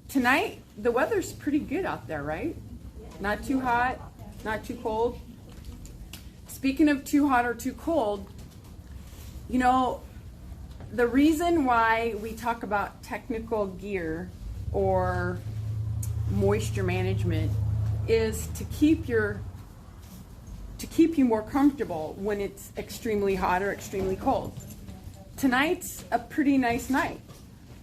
Tonight, the weather's pretty good out there, right? Not too hot, not too cold. Speaking of too hot or too cold, you know, the reason why we talk about technical gear or moisture management is to keep you more comfortable when it's extremely hot or extremely cold. Tonight's a pretty nice night,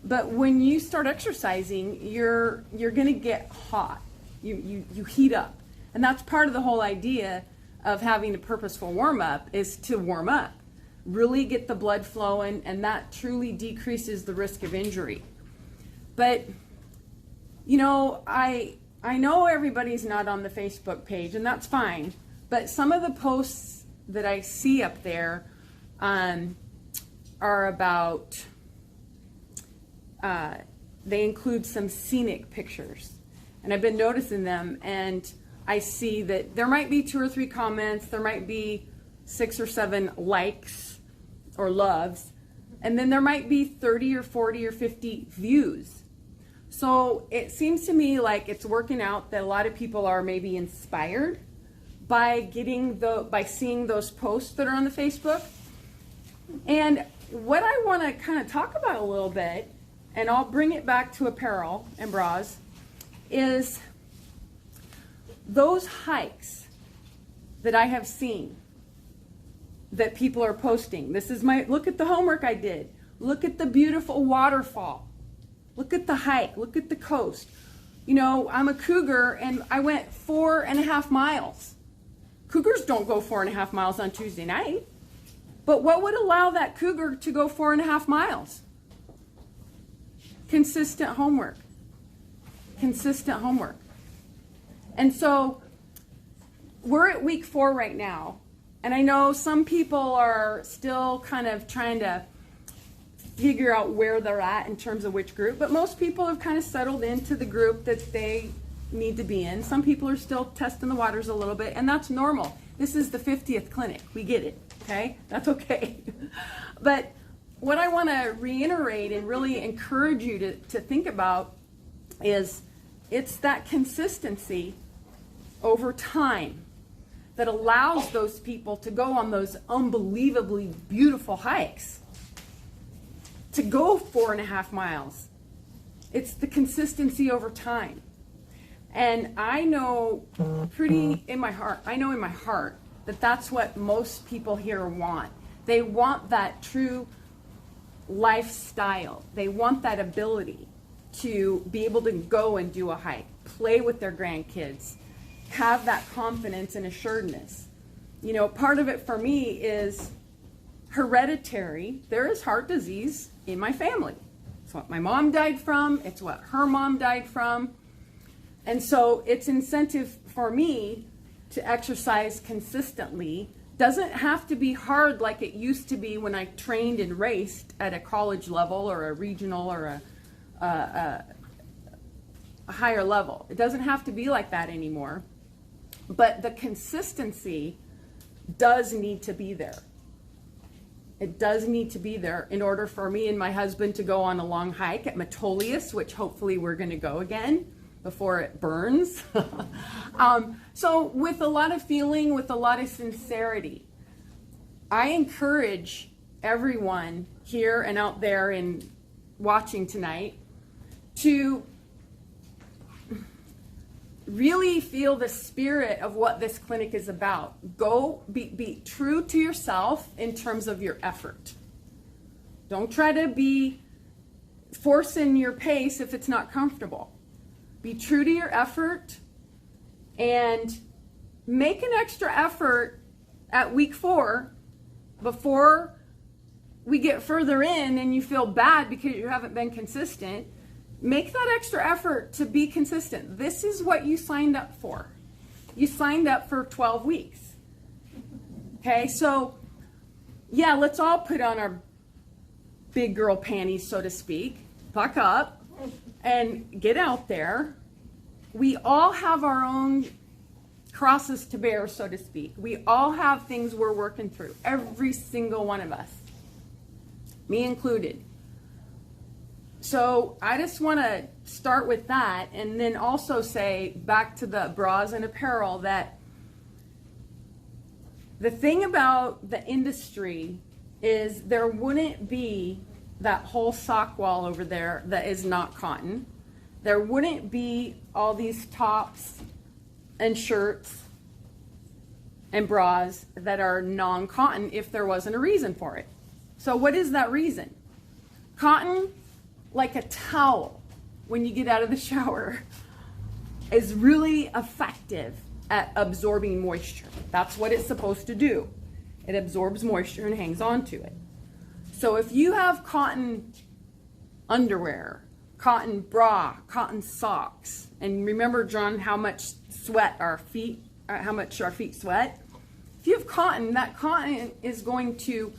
but when you start exercising, you're gonna get hot. You heat up, and that's part of the whole idea of having a purposeful warm-up, is to warm up, really get the blood flowing, and that truly decreases the risk of injury. But you know, I know everybody's not on the Facebook page, and that's fine, but some of the posts that I see up there are about, they include some scenic pictures, and I've been noticing them, and I see that there might be 2 or 3 comments, there might be 6 or 7 likes or loves, and then there might be 30 or 40 or 50 views. So it seems to me like it's working out that a lot of people are maybe inspired by seeing those posts that are on the Facebook. And what I want to kind of talk about a little bit, and I'll bring it back to apparel and bras, is those hikes that I have seen that people are posting. This is look at the homework I did. Look at the beautiful waterfall. Look at the hike. Look at the coast. You know, I'm a cougar and I went 4.5 miles. Cougars don't go 4.5 miles on Tuesday night. But what would allow that cougar to go 4.5 miles? Consistent homework. Consistent homework. And so we're at week 4 right now. And I know some people are still kind of trying to figure out where they're at in terms of which group, but most people have kind of settled into the group that they need to be in. Some people are still testing the waters a little bit, and that's normal. This is the 50th clinic. We get it, okay? That's okay. But what I want to reiterate and really encourage you to think about is it's that consistency over time that allows those people to go on those unbelievably beautiful hikes, to go 4.5 miles. It's the consistency over time. And I know in my heart that that's what most people here want. They want that true lifestyle. They want that ability to be able to go and do a hike, play with their grandkids, have that confidence and assuredness. You know, part of it for me is hereditary. There is heart disease in my family. It's what my mom died from. It's what her mom died from. And so it's incentive for me to exercise consistently. Doesn't have to be hard like it used to be when I trained and raced at a college level or a regional or a higher level. It doesn't have to be like that anymore. But the consistency does need to be there. It does need to be there in order for me and my husband to go on a long hike at Metolius, which hopefully we're going to go again before it burns. So with a lot of feeling, with a lot of sincerity, I encourage everyone here and out there and watching tonight to really feel the spirit of what this clinic is about. Go be true to yourself in terms of your effort. Don't try to be forcing your pace if it's not comfortable. Be true to your effort and make an extra effort at week 4 before we get further in and you feel bad because you haven't been consistent. Make that extra effort to be consistent. This is what you signed up for. You signed up for 12 weeks. Okay, so yeah, let's all put on our big girl panties, so to speak. Buck up and get out there. We all have our own crosses to bear, so to speak. We all have things we're working through. Every single one of us. Me included. So I just want to start with that, and then also say back to the bras and apparel that the thing about the industry is there wouldn't be that whole sock wall over there that is not cotton. There wouldn't be all these tops and shirts and bras that are non-cotton if there wasn't a reason for it. So what is that reason? Cotton, like a towel when you get out of the shower, is really effective at absorbing moisture. That's what it's supposed to do. It absorbs moisture and hangs on to it. So if you have cotton underwear, cotton bra, cotton socks, and remember, John, how much our feet sweat. If you have cotton, that cotton is going to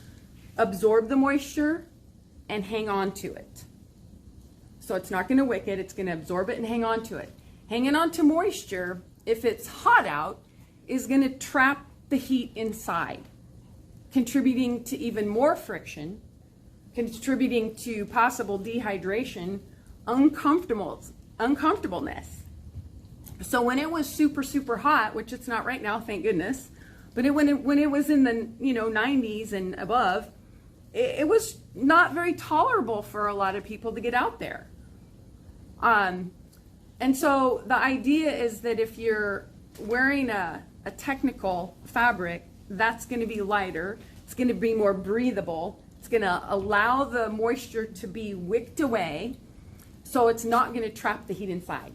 absorb the moisture and hang on to it. So it's not going to wick it, it's going to absorb it and hang on to it. Hanging on to moisture, if it's hot out, is going to trap the heat inside, contributing to even more friction, contributing to possible dehydration, uncomfortableness. So when it was super, super hot, which it's not right now, thank goodness, but when it was in the 90s and above, it was not very tolerable for a lot of people to get out there. And so the idea is that if you're wearing a technical fabric, that's going to be lighter, it's going to be more breathable, it's going to allow the moisture to be wicked away, so it's not going to trap the heat inside.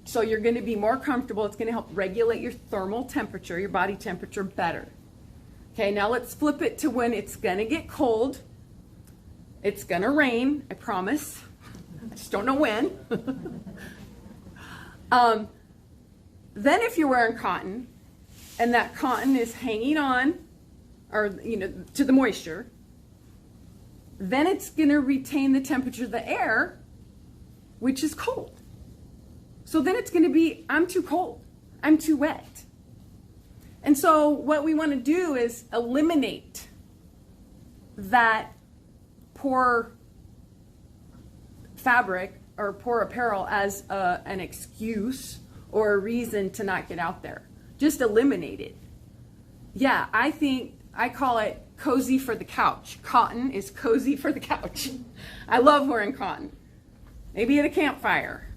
So you're going to be more comfortable. It's going to help regulate your thermal temperature, your body temperature better. Okay, now let's flip it to when it's going to get cold. It's going to rain, I promise. I just don't know when. Then if you're wearing cotton and that cotton is hanging on or to the moisture, then it's going to retain the temperature of the air, which is cold. So then it's going to be, I'm too cold, I'm too wet. And so what we want to do is eliminate that poor fabric or poor apparel as an excuse or a reason to not get out there. Just eliminate it. Yeah, I call it cozy for the couch. Cotton is cozy for the couch. I love wearing cotton. Maybe at a campfire.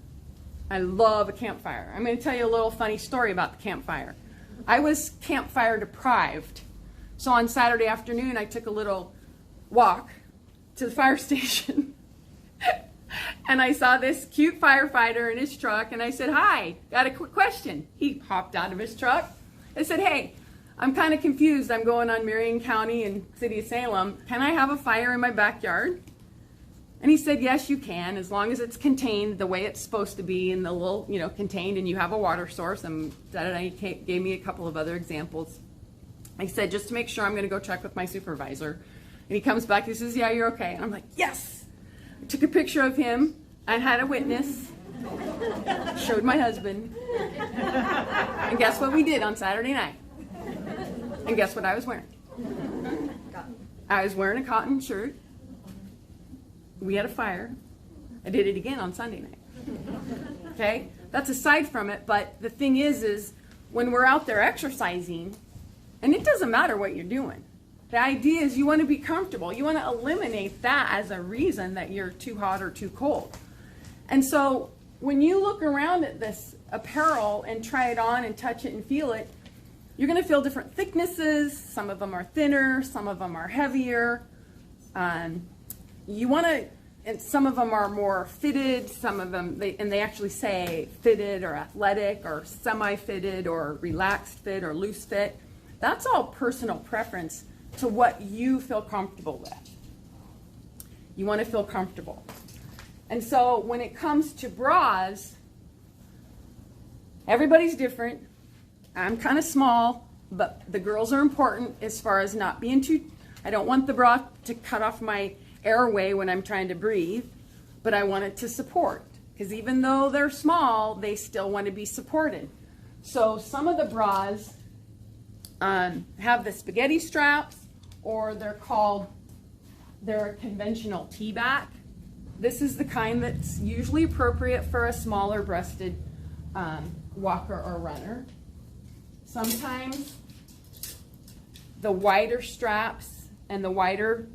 I love a campfire. I'm going to tell you a little funny story about the campfire. I was campfire deprived. So on Saturday afternoon, I took a little walk to the fire station. And I saw this cute firefighter in his truck, and I said, "Hi, got a quick question." He hopped out of his truck. I said, "Hey, I'm kind of confused. I'm going on Marion County and City of Salem. Can I have a fire in my backyard?" And he said, "Yes, you can, as long as it's contained the way it's supposed to be in the little, contained, and you have a water source." And he gave me a couple of other examples. I said, "Just to make sure, I'm going to go check with my supervisor." And he comes back, he says, "Yeah, you're okay." And I'm like, yes! I took a picture of him. I had a witness. Showed my husband. And guess what we did on Saturday night? And guess what I was wearing? I was wearing a cotton shirt. We had a fire. I did it again on Sunday night. Okay? That's aside from it, but the thing is when we're out there exercising, and it doesn't matter what you're doing, the idea is you want to be comfortable. You want to eliminate that as a reason that you're too hot or too cold. And so when you look around at this apparel and try it on and touch it and feel it, you're going to feel different thicknesses. Some of them are thinner, some of them are heavier. You want to, and some of them are more fitted, some of them, they actually say fitted or athletic or semi-fitted or relaxed fit or loose fit. That's all personal preference to what you feel comfortable with. You want to feel comfortable. And so when it comes to bras, everybody's different. I'm kind of small, but the girls are important as far as not being too, I don't want the bra to cut off my airway when I'm trying to breathe, but I want it to support. Because even though they're small, they still want to be supported. So some of the bras have the spaghetti straps, or they're a conventional T-back. this is the kind that's usually appropriate for a smaller breasted walker or runner. Sometimes the wider straps and the wider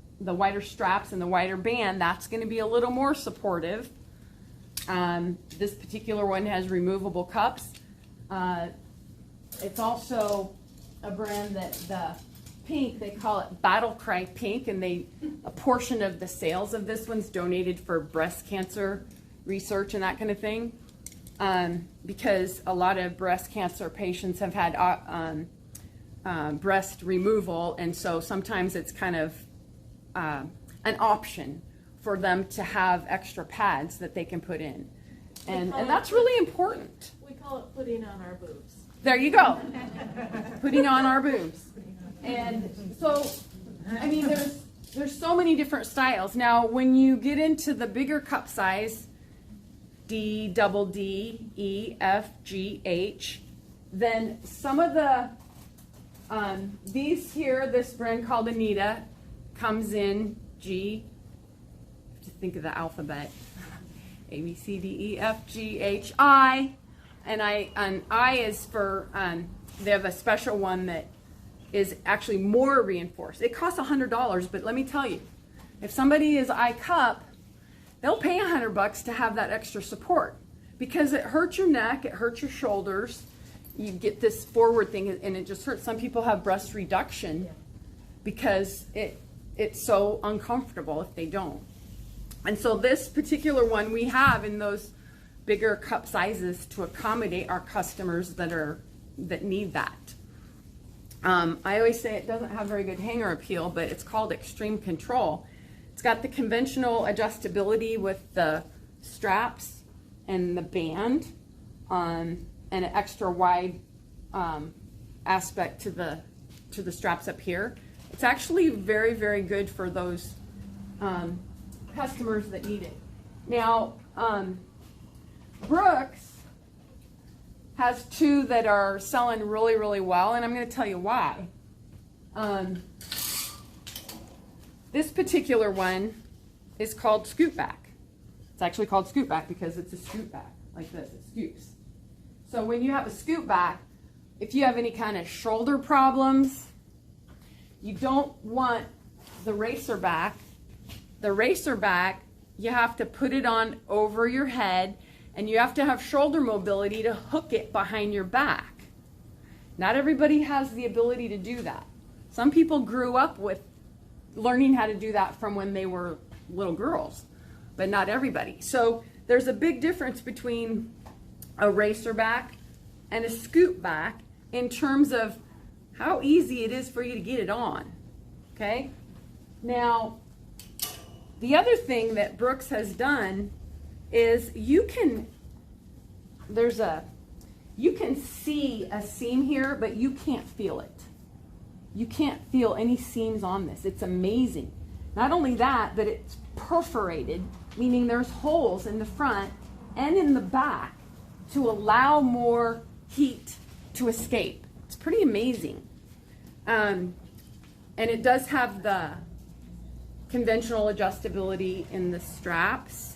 straps and the wider band, that's going to be a little more supportive. This particular one has removable cups. It's also a brand that the pink, they call it Battle Cry Pink, and a portion of the sales of this one's donated for breast cancer research and that kind of thing, because a lot of breast cancer patients have had breast removal, and so sometimes it's kind of an option for them to have extra pads that they can put in, and that's really important. We call it putting on our boobs. There you go. Putting on our boobs. And so, I mean, there's so many different styles. Now, when you get into the bigger cup size, D, double D, E, F, G, H, then some of the, these here, this brand called Anita, comes in G, just think of the alphabet, A, B, C, D, E, F, G, H, I, and I is for, they have a special one that is actually more reinforced. It costs $100, but let me tell you, if somebody is I cup, they'll pay $100 to have that extra support, because it hurts your neck, it hurts your shoulders. You get this forward thing, and it just hurts. Some people have breast reduction because it's so uncomfortable if they don't. And so this particular one we have in those bigger cup sizes to accommodate our customers that need that. I always say it doesn't have very good hanger appeal, but it's called Extreme Control. It's got the conventional adjustability with the straps and the band, and an extra wide aspect to the straps up here. It's actually very, very good for those customers that need it. Now, Brooks has two that are selling really, really well, and I'm going to tell you why. This particular one is called Scoot Back. It's actually called Scoot Back because it's a scoot back, like this, it scoots. So when you have a scoot back, if you have any kind of shoulder problems, you don't want the racer back. The racer back, you have to put it on over your head, and you have to have shoulder mobility to hook it behind your back. Not everybody has the ability to do that. Some people grew up with learning how to do that from when they were little girls, but not everybody. So there's a big difference between a racer back and a scoot back in terms of how easy it is for you to get it on. Okay? Now, the other thing that Brooks has done is you can see a seam here, but you can't feel it. You can't feel any seams on this. It's amazing. Not only that, but it's perforated, meaning there's holes in the front and in the back to allow more heat to escape. It's pretty amazing. And it does have the conventional adjustability in the straps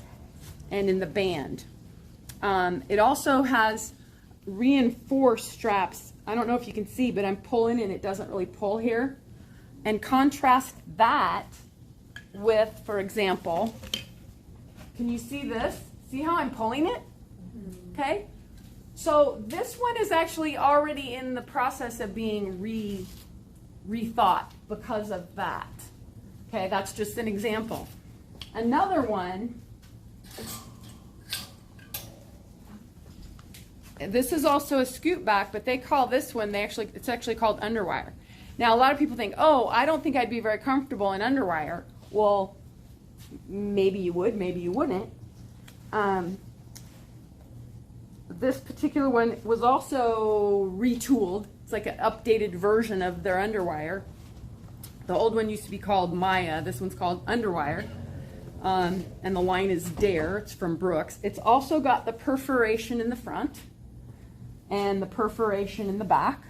and in the band. It also has reinforced straps. I don't know if you can see, but I'm pulling and it doesn't really pull here. And contrast that with, for example, can you see this? See how I'm pulling it? Okay? So this one is actually already in the process of being rethought because of that. Okay, that's just an example. Another one, this is also a scoot back, but they call this one, it's actually called underwire. Now, a lot of people think, oh, I don't think I'd be very comfortable in underwire. Well, maybe you would, maybe you wouldn't. This particular one was also retooled. It's like an updated version of their underwire. The old one used to be called Maya. This one's called Underwire. And the line is Dare. It's from Brooks. It's also got the perforation in the front and the perforation in the back.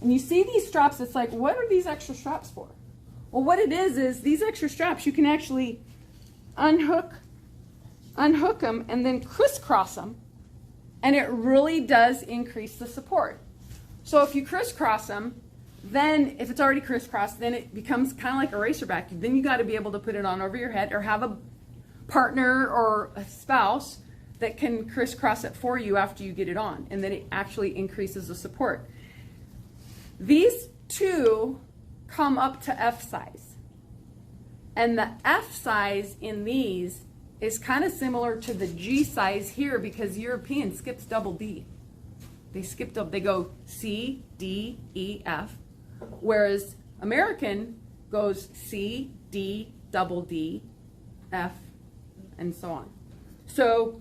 And you see these straps, it's like, what are these extra straps for? Well, what it is these extra straps, you can actually unhook them, and then crisscross them, and it really does increase the support. So if you crisscross them, then if it's already crisscrossed, then it becomes kind of like a racerback. Then you got to be able to put it on over your head, or have a partner or a spouse that can crisscross it for you after you get it on, and then it actually increases the support. These two come up to F size, and the F size in these is kind of similar to the G size here, because European skips double D. They go C, D, E, F, whereas American goes C, D, double D, F, and so on. So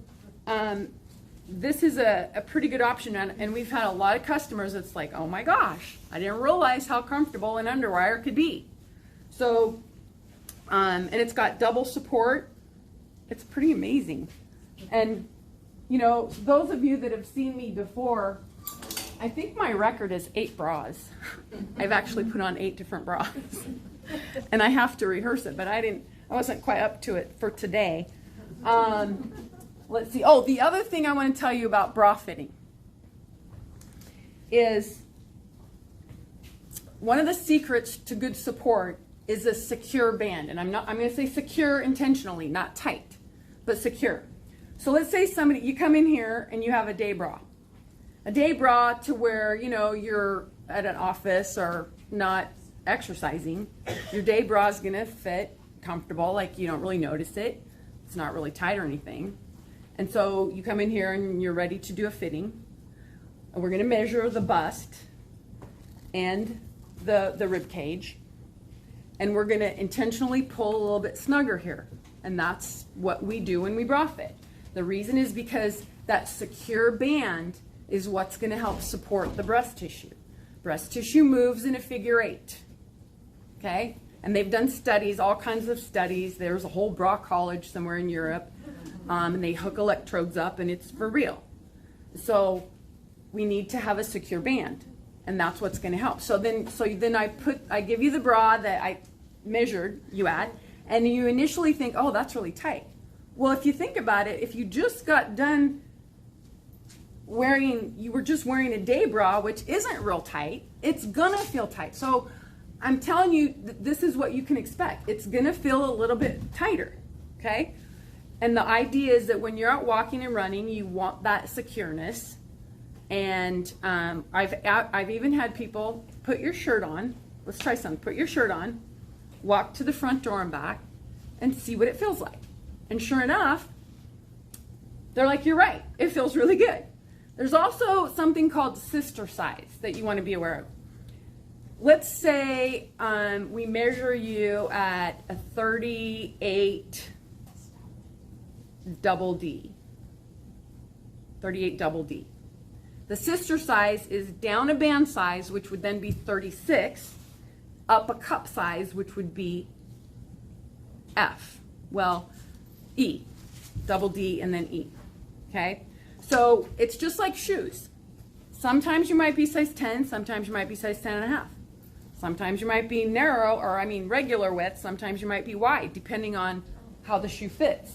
this is a pretty good option, and we've had a lot of customers that's like, oh my gosh, I didn't realize how comfortable an underwire could be. So, and it's got double support. It's pretty amazing. And, you know, those of you that have seen me before, I think my record is 8 bras. I've actually put on 8 different bras. And I have to rehearse it, but I wasn't quite up to it for today. Let's see. Oh, the other thing I want to tell you about bra fitting is one of the secrets to good support is a secure band. And I'm going to say secure intentionally, not tight, but secure. So let's say you come in here and you have a day bra. A day bra to where, you know, you're at an office or not exercising. Your day bra is going to fit comfortable, like you don't really notice it. It's not really tight or anything. And so you come in here and you're ready to do a fitting. And we're going to measure the bust and the rib cage. And we're going to intentionally pull a little bit snugger here. And that's what we do when we bra fit. The reason is because that secure band is what's going to help support the breast tissue. Breast tissue moves in a figure 8. Okay? And they've done studies, all kinds of studies. There's a whole bra college somewhere in Europe. And they hook electrodes up, and it's for real. So we need to have a secure band, and that's what's going to help. So then I give you the bra that I measured you at, and you initially think, oh, that's really tight. Well, if you think about it, if you just got done you were just wearing a day bra, which isn't real tight, it's gonna feel tight. So I'm telling you, this is what you can expect. It's gonna feel a little bit tighter, okay? And the idea is that when you're out walking and running, you want that secureness. And I've even had people put your shirt on. Let's try something. Put your shirt on, walk to the front door and back, and see what it feels like. And sure enough, they're like, you're right. It feels really good. There's also something called sister size that you want to be aware of. Let's say we measure you at a 38 double D. 38 double D. The sister size is down a band size, which would then be 36, up a cup size, which would be F. Well, E. Double D and then E. Okay? So it's just like shoes. Sometimes you might be size 10, sometimes you might be size 10 and a half. Sometimes you might be narrow, regular width, sometimes you might be wide, depending on how the shoe fits.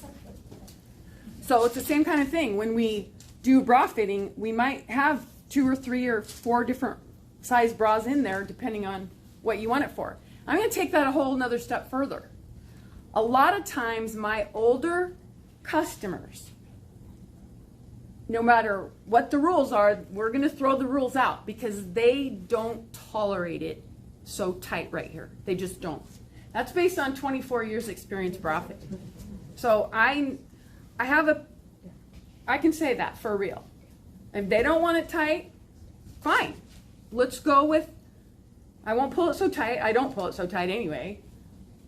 So it's the same kind of thing. When we do bra fitting, we might have 2 or 3 or 4 different size bras in there, depending on what you want it for. I'm going to take that a whole another step further. A lot of times my older customers, no matter what the rules are, we're going to throw the rules out because they don't tolerate it so tight right here. They just don't. That's based on 24 years experience bra fitting. So I can say that for real. If they don't want it tight, fine. Let's go with, I won't pull it so tight. I don't pull it so tight anyway.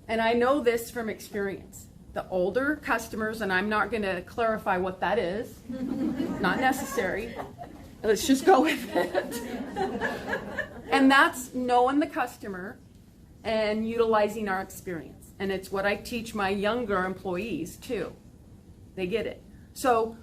And I know this from experience. The older customers, and I'm not going to clarify what that is, not necessary. Let's just go with it. And that's knowing the customer and utilizing our experience. And it's what I teach my younger employees too. They get it. So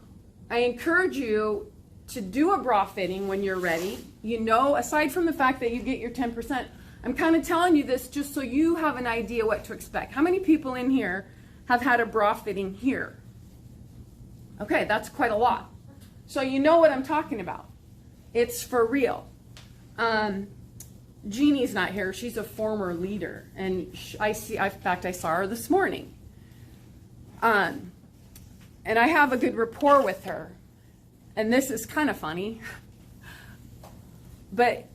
I encourage you to do a bra fitting when you're ready. You know, aside from the fact that you get your 10%, I'm kind of telling you this just so you have an idea what to expect. How many people in here have had a bra fitting here. Okay, that's quite a lot. So you know what I'm talking about. It's for real. Jeannie's not here. She's a former leader, and in fact, I saw her this morning. And I have a good rapport with her. And this is kind of funny. But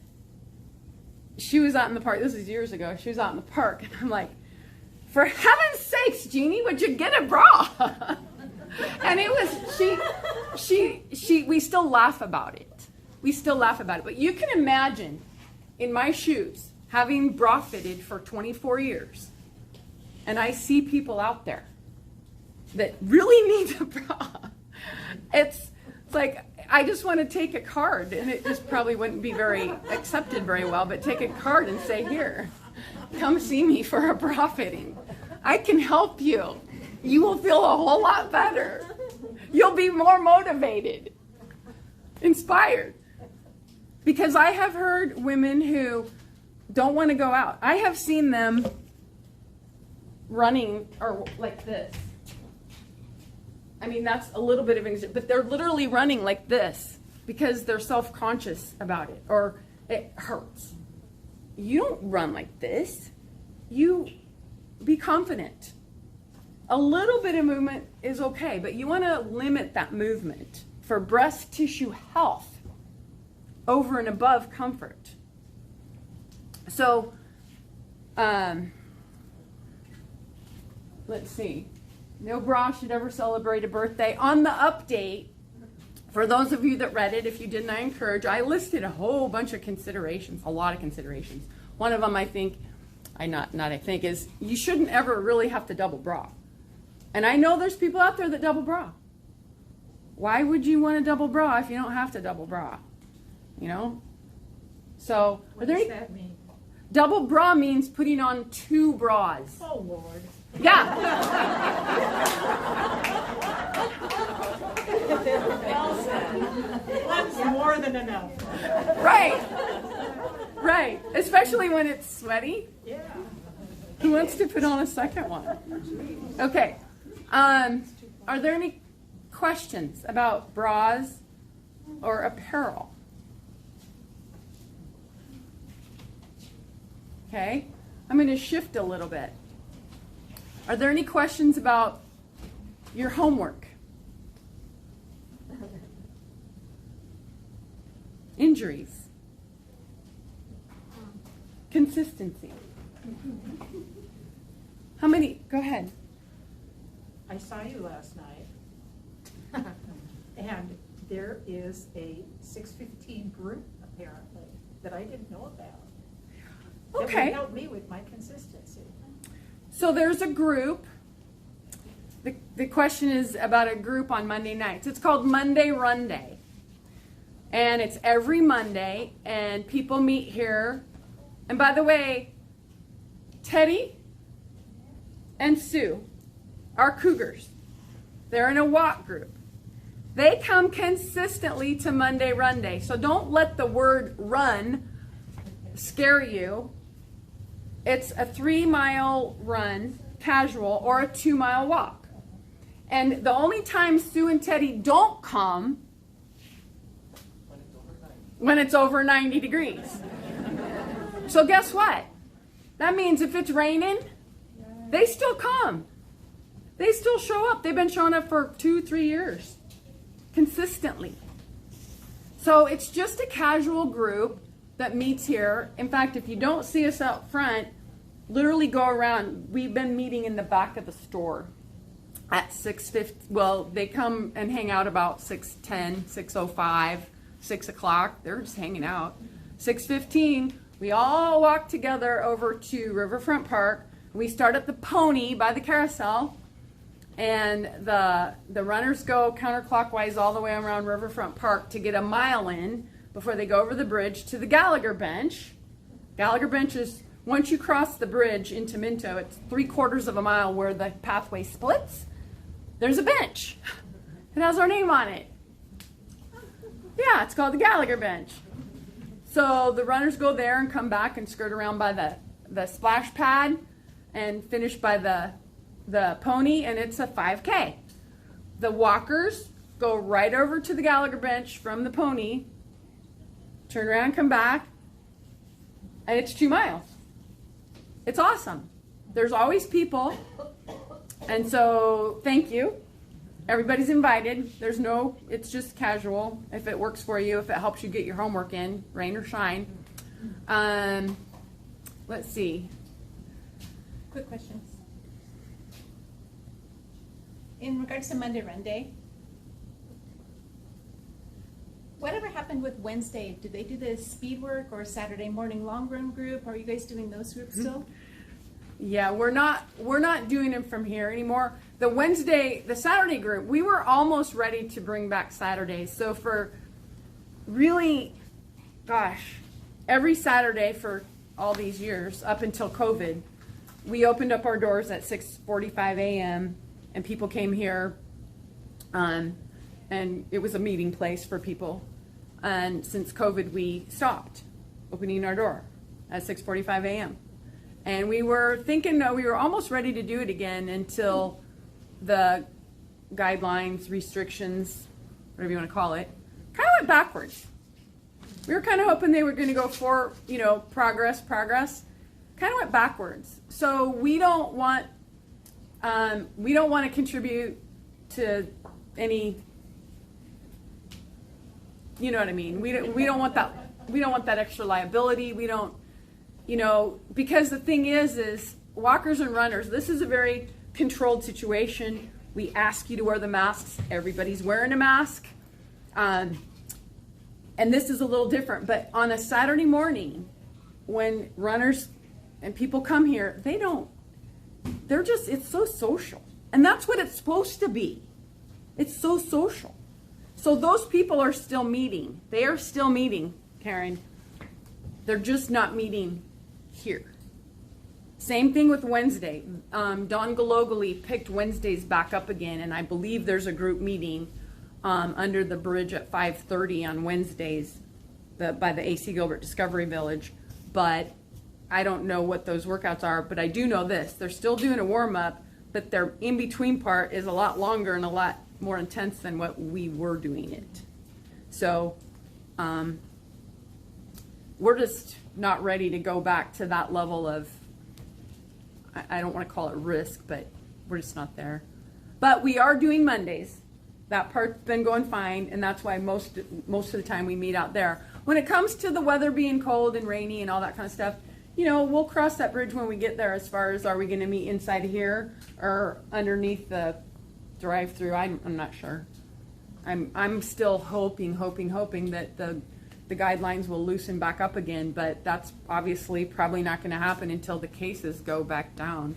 she was out in the park. This is years ago. She was out in the park, and I'm like, for heaven's sakes, Jeannie, would you get a bra? And it was, we still laugh about it. We still laugh about it. But you can imagine, in my shoes, having bra fitted for 24 years, and I see people out there that really need a bra. It's like, I just want to take a card, and it just probably wouldn't be very accepted very well, but take a card and say, here, come see me for a bra fitting. I can help you. You will feel a whole lot better. You'll be more motivated, inspired. Because I have heard women who don't want to go out. I have seen them running or like this. I mean, that's a little bit of an example, but they're literally running like this because they're self-conscious about it, or it hurts. You don't run like this. You be confident. A little bit of movement is okay, but you want to limit that movement for breast tissue health over and above comfort. So, let's see. No bra should ever celebrate a birthday. On the update, for those of you that read it, if you didn't, I encourage, I listed a whole bunch of considerations, a lot of considerations. One of them, I think, is you shouldn't ever really have to double bra. And I know there's people out there that double bra. Why would you want to double bra if you don't have to double bra? You know? So, What does that mean? Double bra means putting on 2 bras. Oh, Lord. Yeah. Well said. One's more than enough. Right. Right. Especially when it's sweaty. Yeah. Who wants to put on a second one? Okay. Are there any questions about bras or apparel? Okay. I'm going to shift a little bit. Are there any questions about your homework? Injuries? Consistency? How many? Go ahead. I saw you last night, and there is a 6:15 group, apparently, that I didn't know about. That Okay. would help me with my consistency. So there's a group. The question is about a group on Monday nights. It's called Monday Run Day. And it's every Monday, and people meet here. And by the way, Teddy and Sue are cougars. They're in a walk group. They come consistently to Monday Run Day. So don't let the word run scare you. It's a 3-mile run, casual, or a 2-mile walk. And the only time Sue and Teddy don't come when it's over 90 degrees. So guess what? That means if it's raining, they still come. They still show up. They've been showing up for 2-3 years, consistently. So it's just a casual group that meets here. In fact, if you don't see us out front, literally go around. We've been meeting in the back of the store at 6:50. Well, they come and hang out about 6:10, 6:05, 6 o'clock. They're just hanging out. 6:15, we all walk together over to Riverfront Park. We start at the Pony by the carousel, and the runners go counterclockwise all the way around Riverfront Park to get a mile in before they go over the bridge to the Gallagher Bench. Gallagher Bench is, once you cross the bridge into Minto, it's 3/4 of a mile where the pathway splits. There's a bench. It has our name on it. Yeah, it's called the Gallagher Bench. So the runners go there and come back and skirt around by the splash pad and finish by the the pony, and it's a 5K. The walkers go right over to the Gallagher bench from the pony, turn around, come back, and it's 2 miles. It's awesome. There's always people, and so thank you. Everybody's invited. It's just casual. If it works for you, if it helps you get your homework in, rain or shine. Let's see. Quick questions. In regards to Monday Run Day, whatever happened with Wednesday? Did they do the speed work or Saturday morning long run group? Are you guys doing those groups still? Yeah, we're not doing them from here anymore. The Saturday group, we were almost ready to bring back Saturdays. So for really, gosh, every Saturday for all these years up until COVID, we opened up our doors at 6:45 a.m. and people came here, and it was a meeting place for people. And since COVID, we stopped opening our door at 6:45 a.m. And we were thinking, we were almost ready to do it again until the guidelines, restrictions, whatever you want to call it, kind of went backwards. We were kind of hoping they were going to go for, progress, kind of went backwards. So we don't want to contribute to any, you know what I mean? We don't want that extra liability. We don't, because the thing is walkers and runners, this is a very controlled situation. We ask you to wear the masks. Everybody's wearing a mask. And this is a little different, but on a Saturday morning when runners and people come here, it's so social. And that's what it's supposed to be. It's so social. So those people are still meeting. They are still meeting, Karen. They're just not meeting here. Same thing with Wednesday. Don Galogally picked Wednesdays back up again, and I believe there's a group meeting under the bridge at 5:30 on Wednesdays by the A.C. Gilbert Discovery Village. But I don't know what those workouts are, but I do know this. They're still doing a warm-up, but their in-between part is a lot longer and a lot more intense than what we were doing it. So we're just not ready to go back to that level of, I don't want to call it risk, but we're just not there. But we are doing Mondays. That part's been going fine, and that's why most of the time we meet out there. When it comes to the weather being cold and rainy and all that kind of stuff, we'll cross that bridge when we get there, as far as, are we going to meet inside of here or underneath the drive-through? I'm not sure. I'm still hoping that the guidelines will loosen back up again, but that's obviously probably not going to happen until the cases go back down.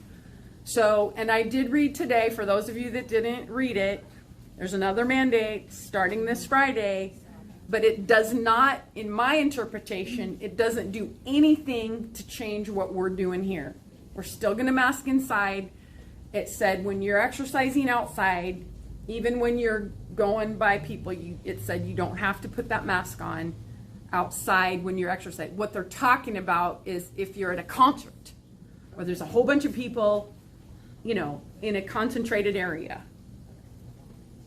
So, and I did read today, for those of you that didn't read it, there's another mandate starting this Friday, but it does not, in my interpretation, it doesn't do anything to change what we're doing here. We're still going to mask inside. It said when you're exercising outside, even when you're going by people, it said you don't have to put that mask on outside when you're exercising. What they're talking about is if you're at a concert or there's a whole bunch of people, in a concentrated area.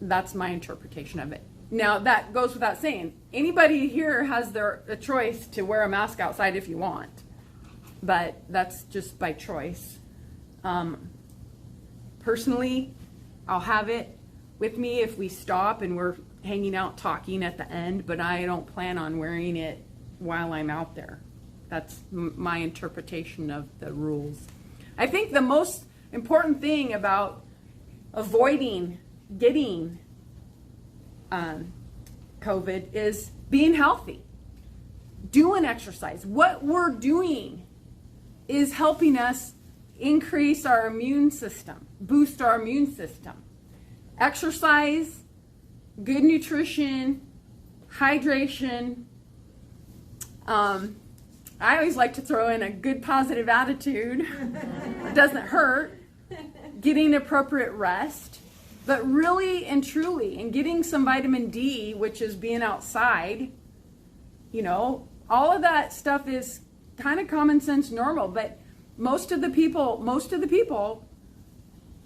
That's my interpretation of it. Now, that goes without saying. Anybody here has a choice to wear a mask outside if you want, but that's just by choice. Personally, I'll have it with me if we stop and we're hanging out talking at the end, but I don't plan on wearing it while I'm out there. That's my interpretation of the rules. I think the most important thing about avoiding getting COVID is being healthy, doing exercise. What we're doing is helping us increase our immune system, boost our immune system. Exercise, good nutrition, hydration. I always like to throw in a good positive attitude. It doesn't hurt. Getting appropriate rest. But really and truly, and getting some vitamin D, which is being outside, all of that stuff is kind of common sense normal. But most of the people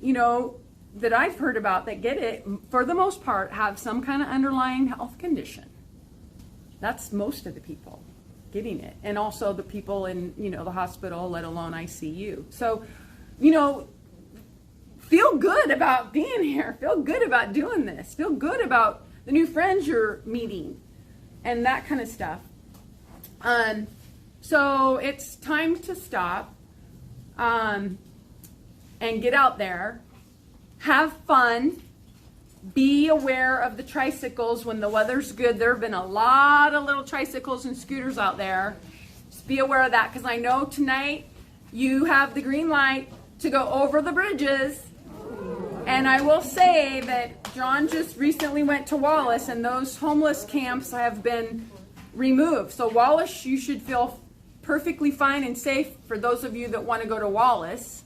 you know, that I've heard about that get it, for the most part, have some kind of underlying health condition. That's most of the people getting it. And also the people in, you know, the hospital, let alone ICU. So, you know, feel good about being here. Feel good about doing this. Feel good about the new friends you're meeting and that kind of stuff. So it's time to stop and get out there. Have fun. Be aware of the tricycles when the weather's good. There have been a lot of little tricycles and scooters out there. Just be aware of that, because I know tonight you have the green light to go over the bridges. And I will say that John just recently went to Wallace, and those homeless camps have been removed. So Wallace, you should feel perfectly fine and safe for those of you that want to go to Wallace.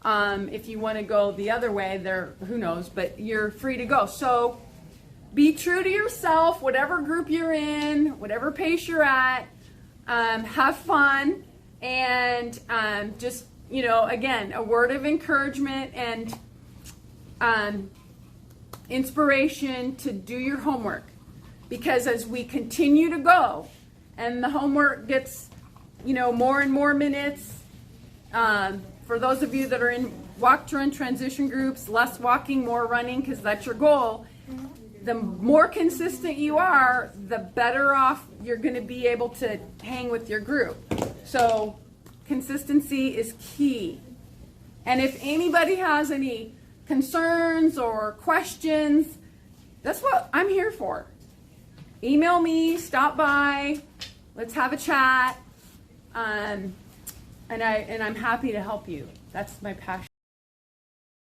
If you want to go the other way, there, who knows, but you're free to go. So be true to yourself, whatever group you're in, whatever pace you're at. Have fun, and just, you know, again, a word of encouragement and inspiration to do your homework. Because as we continue to go and the homework gets, you know, more and more minutes, for those of you that are in walk to run transition groups, less walking, more running, because that's your goal, the more consistent you are, the better off you're going to be able to hang with your group. So consistency is key. And if anybody has any concerns or questions, that's what I'm here for. Email me, stop by, let's have a chat. And I'm happy to help you. That's my passion.